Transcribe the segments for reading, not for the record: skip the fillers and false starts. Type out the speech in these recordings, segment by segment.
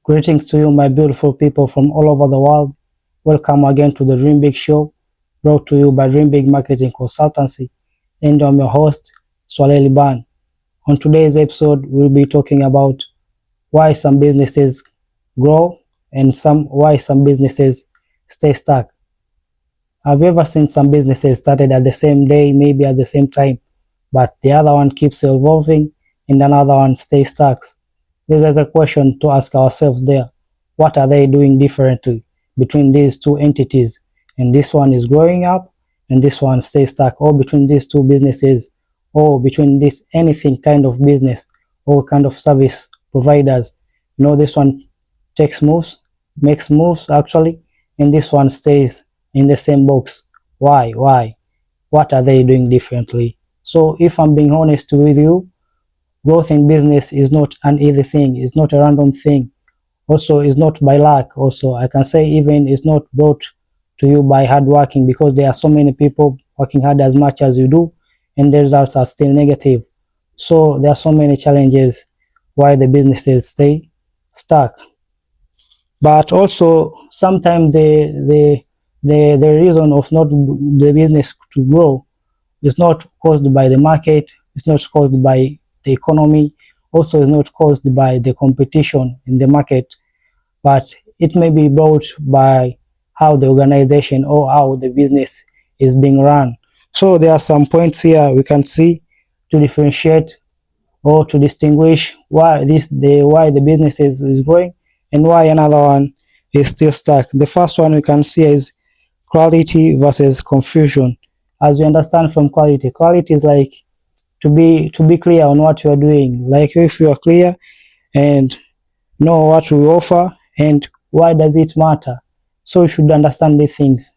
Greetings to you, my beautiful people from all over the world. Welcome again to the Dream Big Show, brought to you by Dream Big Marketing Consultancy. And I'm your host, Swaleh Ban. On today's episode, we'll be talking about why some businesses grow and why some businesses stay stuck. Have you ever seen some businesses started at the same day, maybe at the same time, but the other one keeps evolving and another one stays stuck? This is a question to ask ourselves there. What are they doing differently between these two entities? And this one is growing up and this one stays stuck, or between these two businesses, or between this anything kind of business or kind of service providers. This one makes moves actually, and this one stays in the same box. Why? What are they doing differently? So if I'm being honest with you, growth in business is not an easy thing. It's not a random thing. Also, it's not by luck. Also, I can say even it's not brought to you by hard working, because there are so many people working hard as much as you do, and the results are still negative. So there are so many challenges why the businesses stay stuck. But also sometimes the reason of not the business to grow is not caused by the market. It's not caused by the economy. Also, is not caused by the competition in the market, but it may be brought by how the organization or how the business is being run. So there are some points here we can see to differentiate or to distinguish why the business is growing and why another one is still stuck. The first one we can see is quality versus confusion. As we understand from quality is like to be clear on what you are doing. Like if you are clear and know what we offer and why does it matter. So you should understand these things.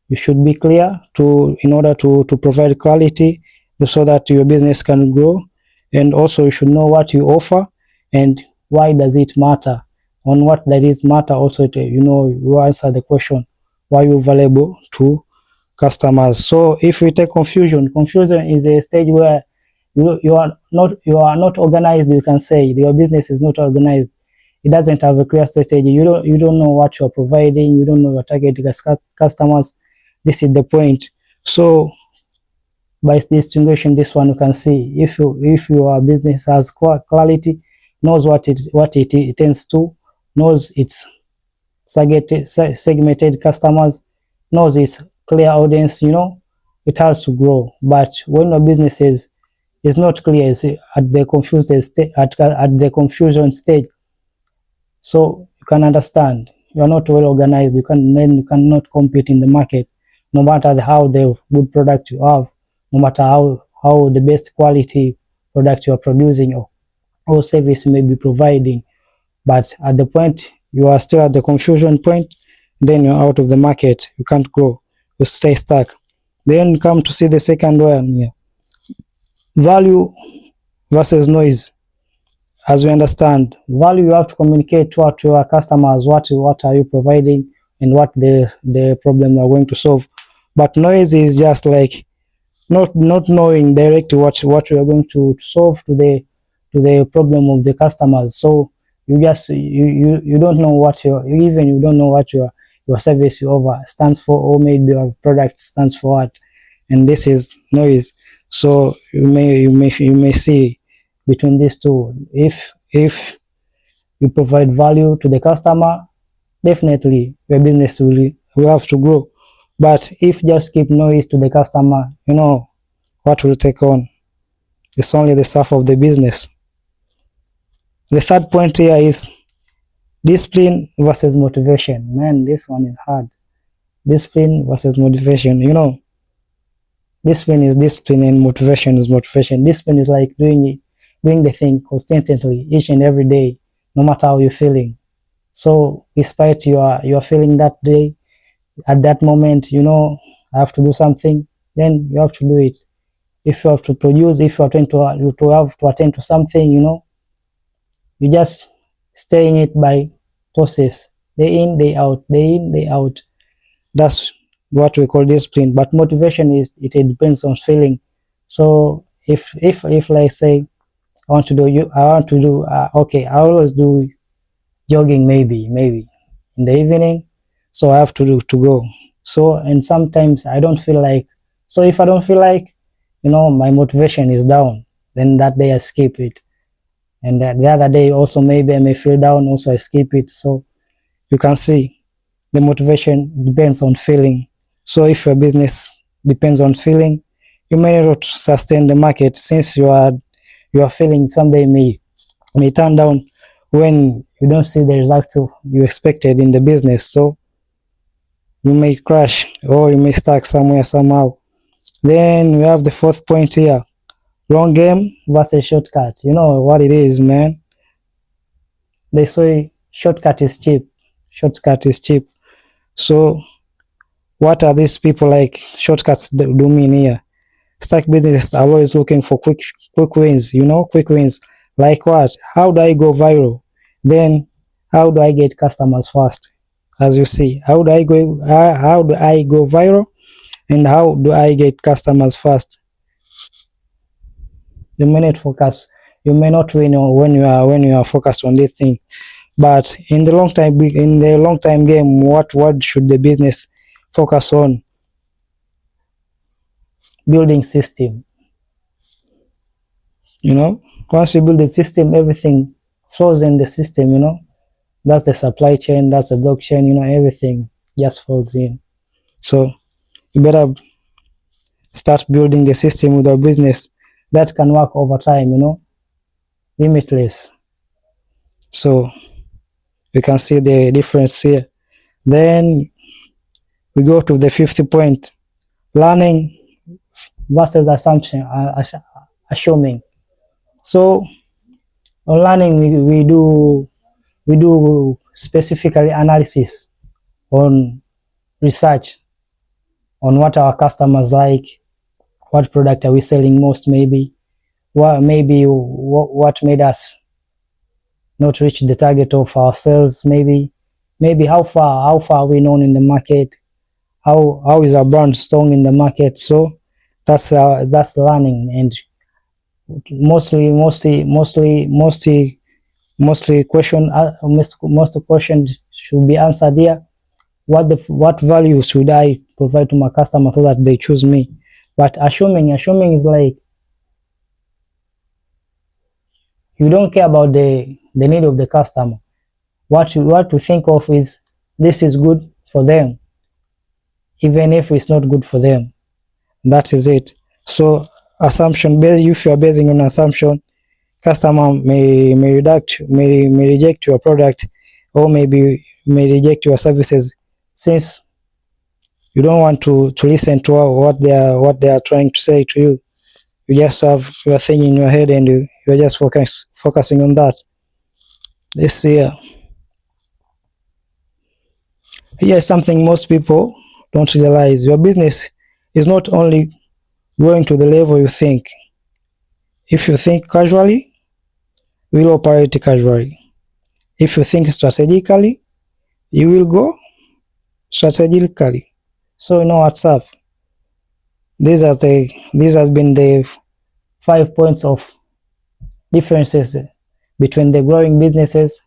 You should be clear in order to provide quality so that your business can grow. And also you should know what you offer and why does it matter. On what does it matter also, you answer the question, why you're valuable to customers. So if we take confusion is a stage where you are not organized. You can say your business is not organized. It doesn't have a clear strategy. You don't know what you are providing. You don't know your target customers. This is the point. So by distinguishing this one, you can see if your business has quality, knows what it tends to, knows its segmented customers, knows its clear audience, it has to grow. But when your business is not clear, it's at the confusion stage, so you can understand you are not well organized. You cannot compete in the market, no matter how the good product you have, no matter how the best quality product you are producing or service you may be providing. But at the point you are still at the confusion point, then you're out of the market. You can't grow. You stay stuck. Then come to see the second one here. Value versus noise. As we understand, value, you have to communicate to your customers what are you providing and what the problem you are going to solve. But noise is just like not knowing directly what you are going to solve to the problem of the customers. So you don't know what you don't know what your service you offer stands for, or maybe your product stands for what, and this is noise. So you may see between these two. If you provide value to the customer, definitely your business will have to grow. But if just keep noise to the customer, what will take on? It's only the staff of the business. The third point here is discipline versus motivation. Man, this one is hard. Discipline versus motivation. Discipline is discipline and motivation is motivation. Discipline is like doing the thing constantly, each and every day, no matter how you're feeling. So despite you are feeling that day, at that moment, I have to do something, then you have to do it. If you have to produce, if you are trying to have to attend to something, you just stay in it by process, day in, day out, day in, day out. That's what we call discipline. But motivation it depends on feeling. So if like say I want to do, okay, I always do jogging maybe in the evening. So I have to go. So and sometimes I don't feel like, so if I don't feel like, my motivation is down, then that day I skip it. And the other day also maybe I may feel down, also I skip it. So you can see the motivation depends on feeling. So if your business depends on feeling, you may not sustain the market, since you are feeling someday may turn down when you don't see the results you expected in the business. So you may crash or you may stuck somewhere somehow. Then we have the fourth point here: long game versus shortcut. You know what it is, man. They say shortcut is cheap. Shortcut is cheap. So what are these people like shortcuts do mean here? Stack businesses are always looking for quick wins, quick wins. Like what? How do I go viral? Then how do I get customers fast? As you see, how do I go viral, and how do I get customers fast? You may not focus, you may not win when you are focused on this thing. But in the long time game, what should the business focus on? Building system. Once you build the system, everything flows in the system. That's the supply chain, that's the blockchain. Everything just falls in. So you better start building the system with your business that can work over time, limitless. So you can see the difference here. Then we go to the fifth point: learning versus assuming. So on learning, we do specifically analysis on research on what our customers like, what product are we selling most, what made us not reach the target of our sales, maybe how far are we known in the market, how is our brand strong in the market. So that's learning. And mostly most questions should be answered here. What value should I provide to my customer so that they choose me? But assuming is like you don't care about the need of the customer. What you think of is this is good for them, even if it's not good for them. That is it. So assumption based, if you are basing on assumption, customer may reject your product, or maybe may reject your services, since you don't want to listen to what they are trying to say to you. You just have your thing in your head, and you're just focusing on that. This here is something most people don't realize: your business is not only growing to the level you think. If you think casually, you will operate casually. If you think strategically, you will go strategically. So what's up. These has been the 5 points of differences between the growing businesses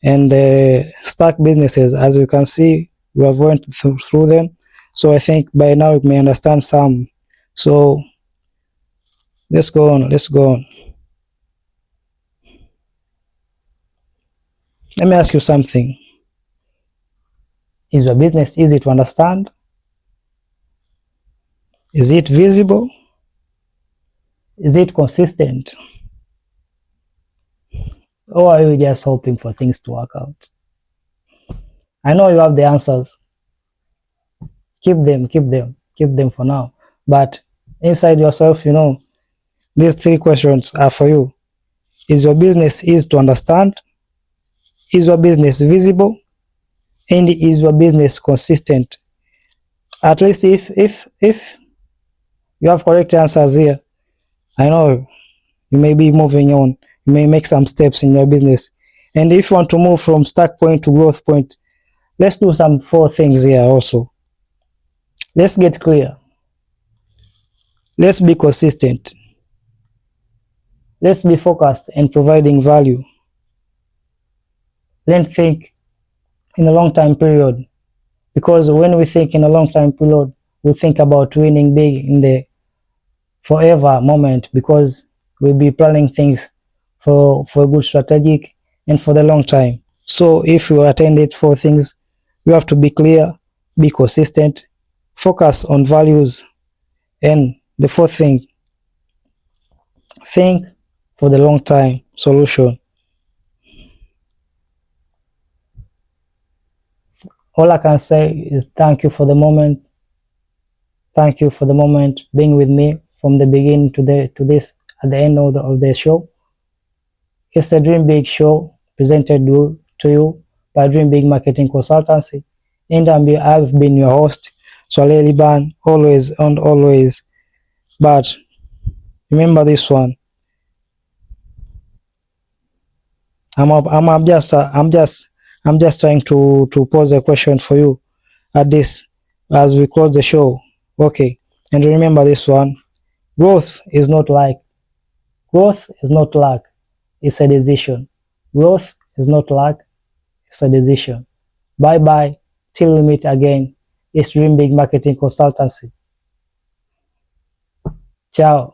and the stuck businesses. As you can see, we have went through them. So I think by now you may understand some. So let's go on. Let me ask you something. Is your business easy to understand? Is it visible? Is it consistent? Or are you just hoping for things to work out? I know you have the answers. Keep them for now. But inside yourself, these 3 questions are for you. Is your business easy to understand? Is your business visible? And is your business consistent? At least if you have correct answers here, I know you may be moving on. You may make some steps in your business. And if you want to move from stuck point to growth point, let's do some 4 things here also. Let's get clear. Let's be consistent. Let's be focused and providing value. Learn think in a long time period, because when we think in a long time period, we think about winning big in the forever moment, because we'll be planning things for a good strategic and for the long time. So if you attend it for things, you have to be clear, be consistent, focus on values, and the fourth thing, think for the long time solution. All I can say is thank you for the moment. Thank you for the moment being with me from the beginning to this at the end of the show. It's a Dream Big show presented to you by Dream Big Marketing Consultancy. And I've been your host, Swale Liban, always and always. But remember this one. I'm just trying to pose a question for you at this as we close the show. Okay. And remember this one. Growth is not like growth is not luck. It's a decision. Growth is not luck. It's a decision. Bye bye. Till we meet again. It's Dream Big Marketing Consultancy. Ciao.